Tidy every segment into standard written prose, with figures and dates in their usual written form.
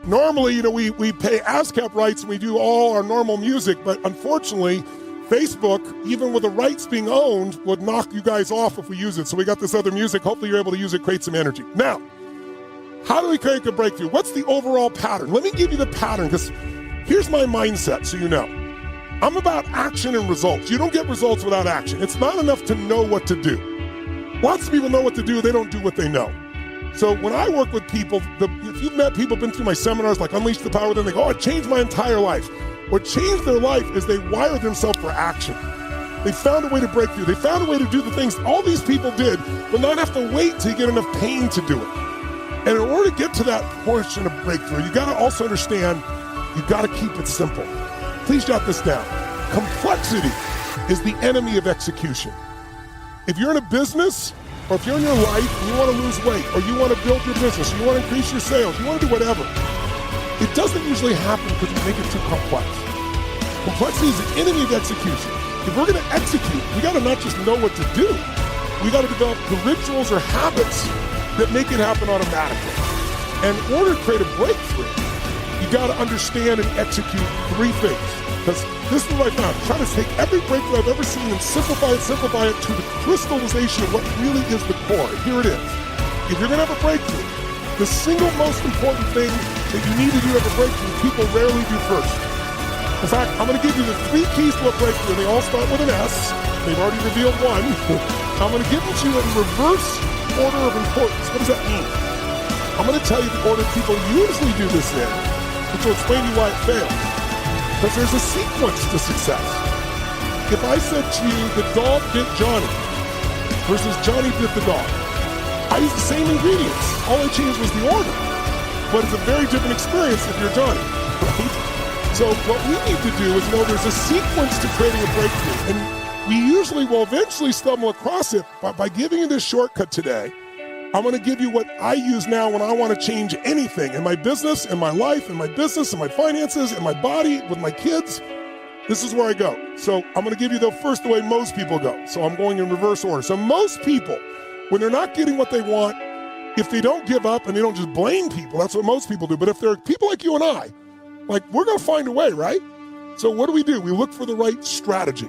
Normally, we pay ASCAP rights and we do all our normal music, but unfortunately, Facebook, even with the rights being owned, would knock you guys off if we use it. So we got this other music. Hopefully you're able to use it, create some energy. Now, how do we create a breakthrough? What's the overall pattern? Let me give you the pattern, because here's my mindset so you know. I'm about action and results. You don't get results without action. It's not enough to know what to do. Lots of people know what to do. They don't do what they know. So when I work with people, if you've met people, been through my seminars like Unleash the Power Within, they go, oh, it changed my entire life. What changed their life is they wired themselves for action. They found a way to break through. They found a way to do the things all these people did, but not have to wait till you get enough pain to do it. And in order to get to that portion of breakthrough, you got to also understand, you got to keep it simple. Please jot this down. Complexity is the enemy of execution. If you're in a business, or if you're in your life and you want to lose weight, or you want to build your business, or you want to increase your sales, you want to do whatever, it doesn't usually happen because we make it too complex. Complexity is the enemy of execution. If we're going to execute, we got to not just know what to do, we got to develop the rituals or habits that make it happen automatically. And in order to create a breakthrough, you got to understand and execute three things. Because this is what I found. Try to take every breakthrough I've ever seen and simplify it to the crystallization of what really is the core. And here it is. If you're going to have a breakthrough, the single most important thing that you need to do to have a breakthrough, people rarely do first. In fact, I'm going to give you the three keys to a breakthrough. They all start with an S. They've already revealed one. I'm going to give them to you in reverse order of importance. What does that mean? I'm going to tell you the order people usually do this in, which will explain to you why it failed. Because there's a sequence to success. If I said to you, the dog bit Johnny versus Johnny bit the dog, I used the same ingredients. All I changed was the order. But it's a very different experience if you're Johnny, right? So what we need to do is know there's a sequence to creating a breakthrough. And we usually will eventually stumble across it, but by giving you this shortcut today, I'm going to give you what I use now when I want to change anything in my business, in my life, in my business, in my finances, in my body, with my kids. This is where I go. So I'm going to give you the way most people go. So I'm going in reverse order. So most people, when they're not getting what they want, if they don't give up and they don't just blame people, that's what most people do. But if they're people like you and I, like, we're going to find a way, right? So what do? We look for the right strategy.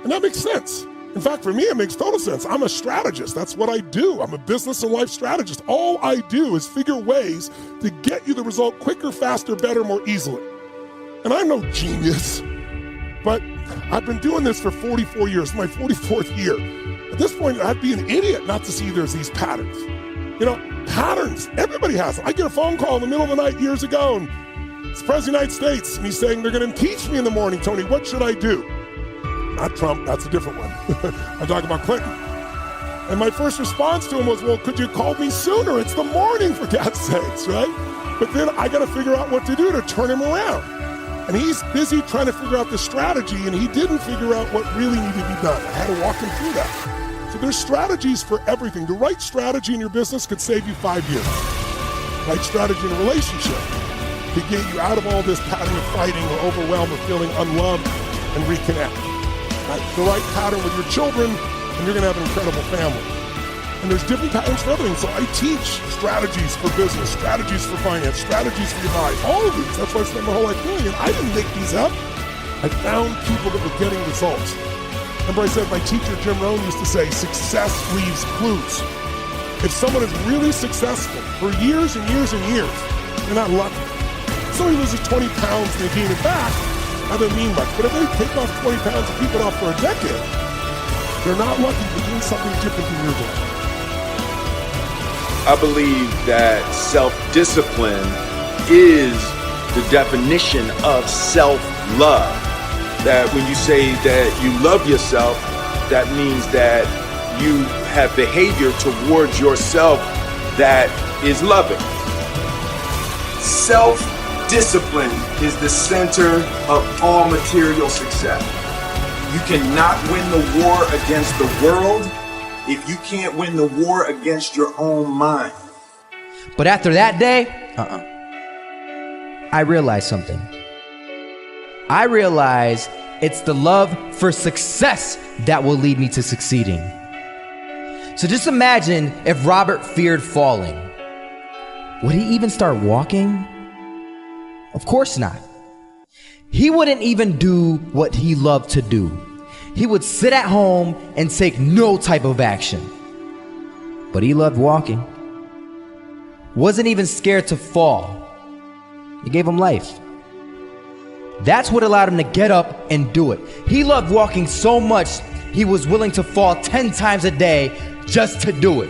And that makes sense. In fact, for me, it makes total sense. I'm a strategist. That's what I do. I'm a business and life strategist. All I do is figure ways to get you the result quicker, faster, better, more easily. And I'm no genius, but I've been doing this for 44 years, my 44th year. At this point, I'd be an idiot not to see there's these patterns. Patterns, everybody has them. I get a phone call in the middle of the night years ago, and it's the President of the United States, and he's saying, they're going to impeach me in the morning, Tony. What should I do? Not Trump, that's a different one. I'm talking about Clinton. And my first response to him was, well, could you call me sooner? It's the morning, for God's sakes, right? But then I got to figure out what to do to turn him around. And he's busy trying to figure out the strategy, and he didn't figure out what really needed to be done. I had to walk him through that. So there's strategies for everything. The right strategy in your business could save you 5 years. Right strategy in a relationship could get you out of all this pattern of fighting or overwhelmed or feeling unloved and reconnect. The right pattern with your children, and you're going to have an incredible family. And there's different patterns for everything. So I teach strategies for business, strategies for finance, strategies for your body, all of these. That's what I spent my whole life doing. And I didn't make these up. I found people that were getting results. Remember I said my teacher, Jim Rohn, used to say, success leaves clues. If someone is really successful for years and years and years, they're not lucky. Somebody loses 20 pounds and they gain it back, that doesn't mean much. But if they take off 20 pounds and keep it off for a decade, they're not lucky. They're doing something different than you're doing. I believe that self-discipline is the definition of self-love. That when you say that you love yourself, that means that you have behavior towards yourself that is loving. Self-discipline is the center of all material success. You cannot win the war against the world if you can't win the war against your own mind. But after that day, I realized something. I realized it's the love for success that will lead me to succeeding. So just imagine if Robert feared falling. Would he even start walking? Of course not. He wouldn't even do what he loved to do. He would sit at home and take no type of action. But he loved walking. Wasn't even scared to fall. It gave him life. That's what allowed him to get up and do it. He loved walking so much, he was willing to fall 10 times a day just to do it.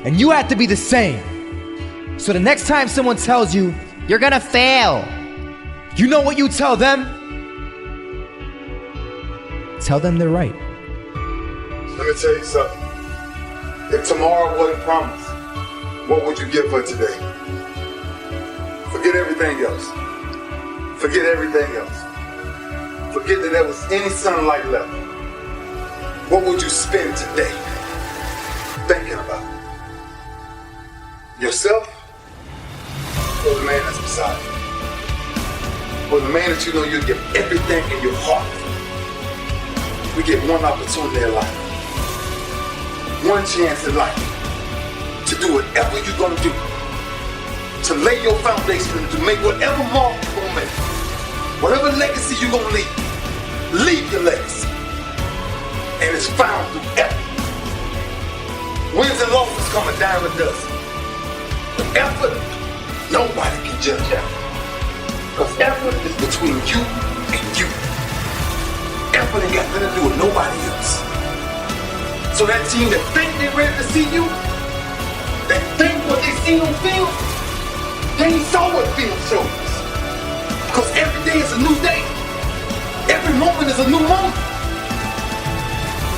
And you have to be the same. So the next time someone tells you, you're gonna fail, you know what you tell them? Tell them they're right. Let me tell you something. If tomorrow wasn't promised, what would you give for today? Forget everything else. Forget everything else. Forget that there was any sunlight left. What would you spend today thinking about? Yourself or the man that's beside you? Or the man that you know you give everything in your heart. We get one opportunity in life, one chance in life to do whatever you're gonna do, to lay your foundation and to make whatever mark you're gonna make, whatever legacy you're gonna leave your legacy. And it's found through effort. Wins and losses come a dime a dozen. But effort, nobody can judge effort. Because effort is between you and you. Effort ain't got nothing to do with nobody else. So that team that think they're ready to see you, that think what they see on film, they ain't saw what film shows. Because every day is a new day. Every moment is a new moment.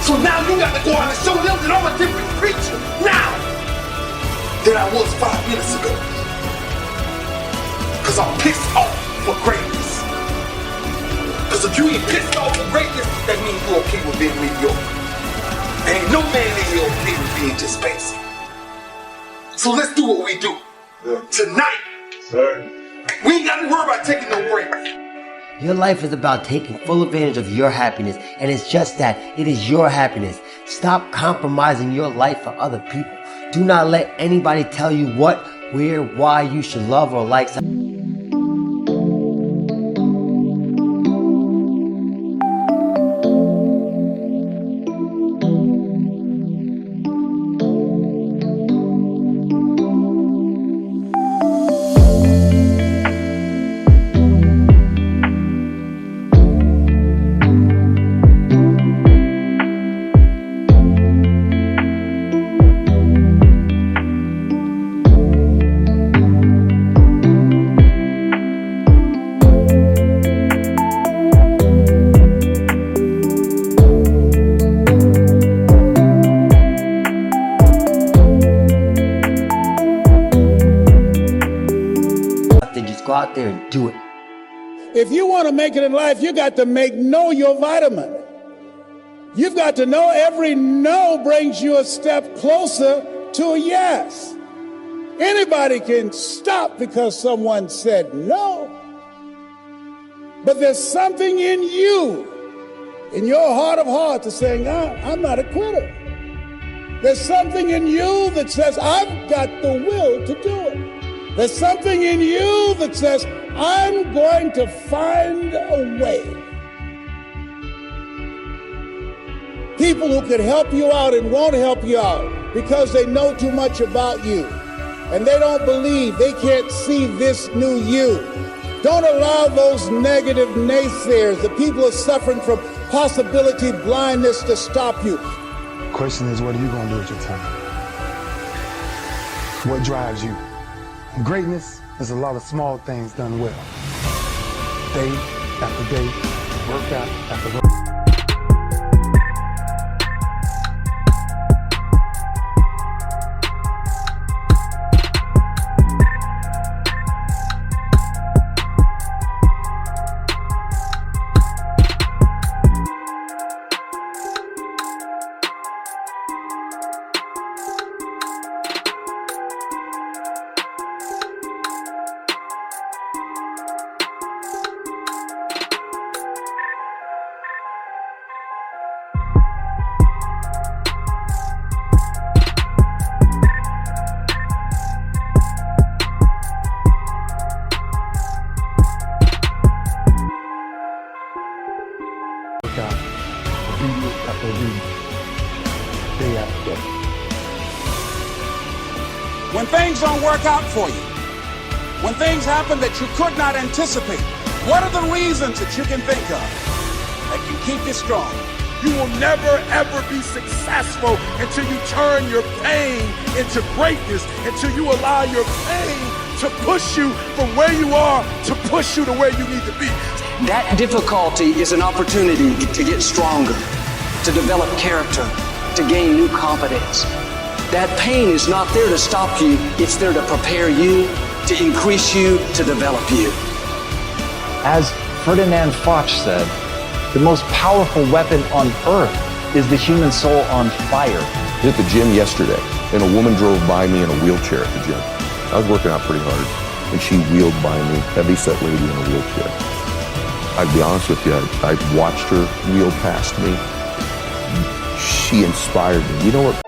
So now you got to go out and show them that I'm a different creature now than I was 5 minutes ago. Because I'm pissed off for greatness. Because if you ain't pissed off for greatness, that means you're okay with being mediocre. Ain't no man in here okay with being just basic. So let's do what we do. Tonight, we ain't got to worry about taking no breaks. Your life is about taking full advantage of your happiness, and it's just that. It is your happiness. Stop compromising your life for other people. Do not let anybody tell you what, where, why you should love or like something. Go out there and do it. If you want to make it in life, you got to know your vitamin. You've got to know every no brings you a step closer to a yes. Anybody can stop because someone said no. But there's something in you, in your heart of hearts, that's saying, I'm not a quitter. There's something in you that says, I've got the will to do it. There's something in you that says, I'm going to find a way. People who can help you out and won't help you out because they know too much about you and they don't believe, they can't see this new you. Don't allow those negative naysayers, the people who are suffering from possibility blindness, to stop you. The question is, what are you going to do with your time? What drives you? Greatness is a lot of small things done well. Day after day, workout after workout. things don't work out for you, when things happen that you could not anticipate, what are the reasons that you can think of that can keep you strong? You will never, ever be successful until you turn your pain into greatness, until you allow your pain to push you from where you are to push you to where you need to be. That difficulty is an opportunity to get stronger, to develop character, to gain new confidence. That pain is not there to stop you, it's there to prepare you, to increase you, to develop you. As Ferdinand Foch said, the most powerful weapon on earth is the human soul on fire. I was at the gym yesterday, and a woman drove by me in a wheelchair at the gym. I was working out pretty hard, and she wheeled by me, heavy-set lady in a wheelchair. I'd be honest with you, I watched her wheel past me. She inspired me. You know what?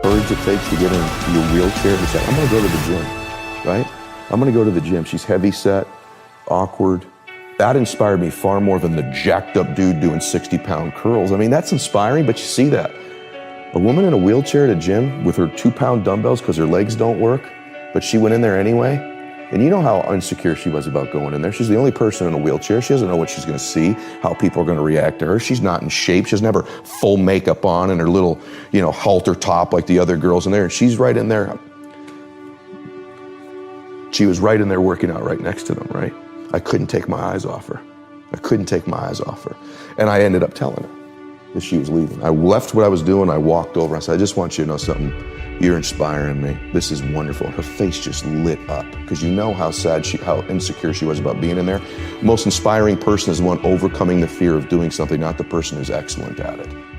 Courage it takes to get in your wheelchair and say, I'm going to go to the gym, right? I'm going to go to the gym. She's heavy set, awkward. That inspired me far more than the jacked up dude doing 60-pound curls. I mean, that's inspiring, but you see that. A woman in a wheelchair at a gym with her 2-pound dumbbells because her legs don't work, but she went in there anyway. And you know how insecure she was about going in there. She's the only person in a wheelchair. She doesn't know what she's going to see, how people are going to react to her. She's not in shape. She doesn't have her full makeup on and her little, halter top like the other girls in there. And she's right in there. She was right in there working out right next to them, right? I couldn't take my eyes off her. And I ended up telling her that she was leaving. I left what I was doing. I walked over. I said, I just want you to know something. You're inspiring me. This is wonderful. Her face just lit up because you know how sad how insecure she was about being in there. The most inspiring person is the one overcoming the fear of doing something, not the person who's excellent at it.